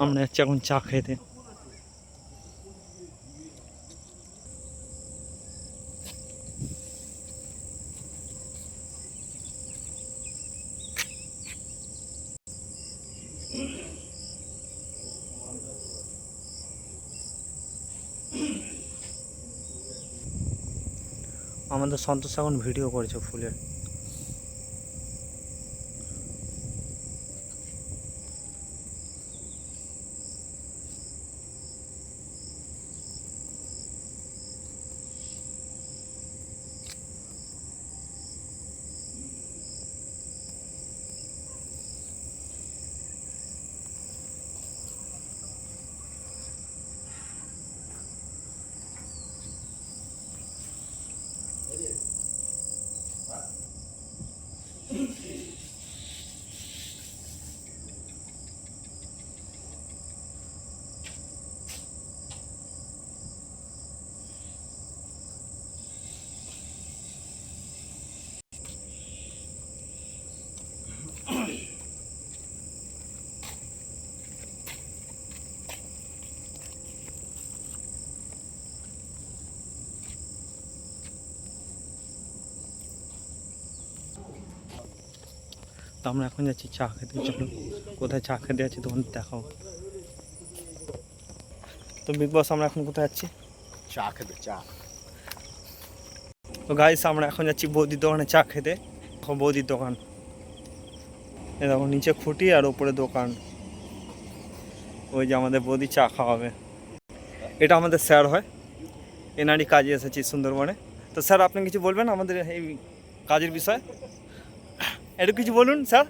আমরা যাচ্ছি এখন চা খেতে। আমাদের সন্তোষ এখন ভিডিও করেছে ফুলের। তো আমরা এখন যাচ্ছি চা খেতে। চলো কোথায় চা খেতে যাচ্ছি তখন দেখাও। তো বিগ বস আমরা এখন কোথায় যাচ্ছি? চা খেতে। চা তো গাইস আমরা এখন যাচ্ছি বৌদির দোকানে চা খেতে। বৌদির দোকান এ দেখো, নিচে খুঁটি আর উপরে দোকান। ওই যে আমাদের বৌদি চা খাওয়াবে। এটা আমাদের স্যার হয়, এনারই কাজে এসেছি সুন্দরবনে। তো স্যার আপনি কিছু বলবেন আমাদের এই কাজের বিষয়ে? একটু কিছু বলুন স্যার।